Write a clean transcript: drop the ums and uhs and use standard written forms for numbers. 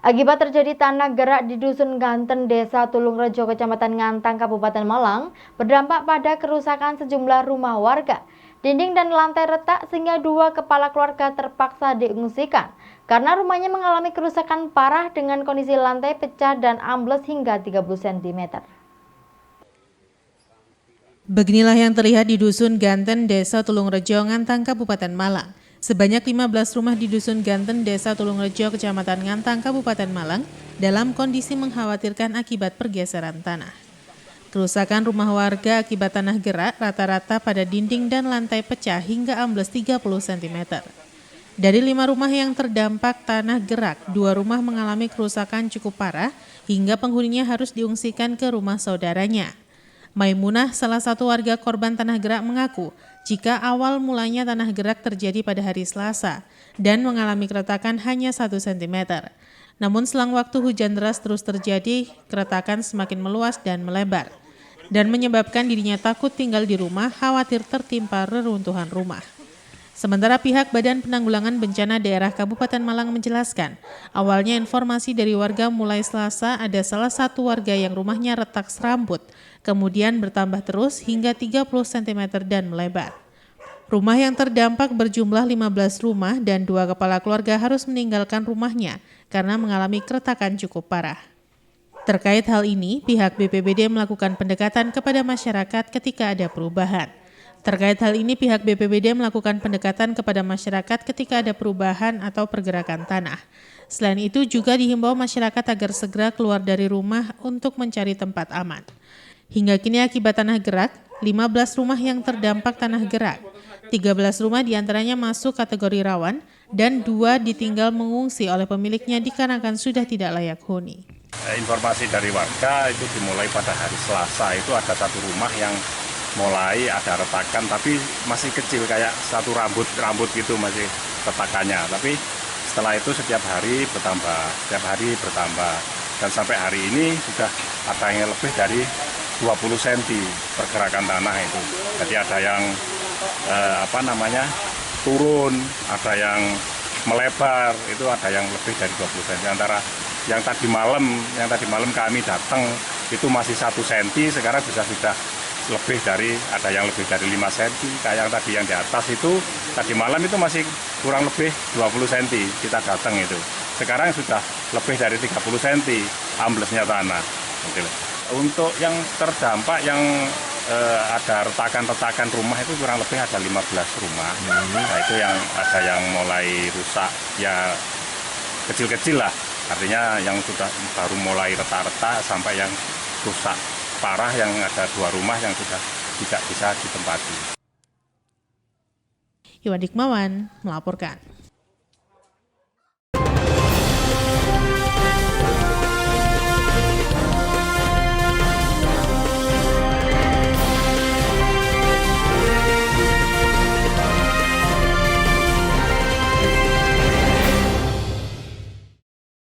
Akibat terjadi tanah gerak di Dusun Ganten, Desa Tulungrejo, Kecamatan Ngantang, Kabupaten Malang, berdampak pada kerusakan sejumlah rumah warga. Dinding dan lantai retak sehingga 2 kepala keluarga terpaksa diungsikan karena rumahnya mengalami kerusakan parah dengan kondisi lantai pecah dan ambles hingga 30 cm. Beginilah yang terlihat di Dusun Ganten, Desa Tulungrejo, Ngantang, Kabupaten Malang. Sebanyak 15 rumah di Dusun Ganten, Desa Tulungrejo, Kecamatan Ngantang, Kabupaten Malang, dalam kondisi mengkhawatirkan akibat pergeseran tanah. Kerusakan rumah warga akibat tanah gerak rata-rata pada dinding dan lantai pecah hingga ambles 30 cm. Dari 5 rumah yang terdampak tanah gerak, 2 rumah mengalami kerusakan cukup parah hingga penghuninya harus diungsikan ke rumah saudaranya. Maimunah, salah satu warga korban tanah gerak, mengaku jika awal mulanya tanah gerak terjadi pada hari Selasa dan mengalami keretakan hanya 1 cm. Namun selang waktu hujan deras terus terjadi, keretakan semakin meluas dan melebar, dan menyebabkan dirinya takut tinggal di rumah, khawatir tertimpa reruntuhan rumah. Sementara pihak Badan Penanggulangan Bencana Daerah Kabupaten Malang menjelaskan, awalnya informasi dari warga mulai Selasa ada salah satu warga yang rumahnya retak serambut, kemudian bertambah terus hingga 30 cm dan melebar. Rumah yang terdampak berjumlah 15 rumah dan 2 kepala keluarga harus meninggalkan rumahnya karena mengalami keretakan cukup parah. Terkait hal ini, pihak BPBD melakukan pendekatan kepada masyarakat ketika ada perubahan. Terkait hal ini, pihak BPBD melakukan pendekatan kepada masyarakat ketika ada perubahan atau pergerakan tanah. Selain itu, juga dihimbau masyarakat agar segera keluar dari rumah untuk mencari tempat aman. Hingga kini akibat tanah gerak, 15 rumah yang terdampak tanah gerak. 13 rumah diantaranya masuk kategori rawan dan 2 ditinggal mengungsi oleh pemiliknya dikarenakan sudah tidak layak huni. Informasi dari warga itu dimulai pada hari Selasa, itu ada satu rumah yang mulai ada retakan tapi masih kecil, kayak satu rambut gitu masih retakannya, tapi setelah itu setiap hari bertambah dan sampai hari ini sudah ada yang lebih dari 20 cm pergerakan tanah itu. Jadi ada yang turun, ada yang melebar, itu ada yang lebih dari 20 cm. Antara yang tadi malam kami datang itu masih 1 cm, sekarang sudah ada yang lebih dari 5 cm. Kayak yang tadi yang di atas itu tadi malam itu masih kurang lebih 20 cm kita datang itu. Sekarang sudah lebih dari 30 cm amblesnya tanah. Untuk yang terdampak yang ada retakan rumah itu kurang lebih ada 15 rumah. Nah, itu yang ada yang mulai rusak ya kecil-kecil lah. Artinya yang sudah baru mulai retak-retak sampai yang rusak parah yang ada 2 rumah yang sudah tidak bisa ditempati. Iwan Dikmawan melaporkan.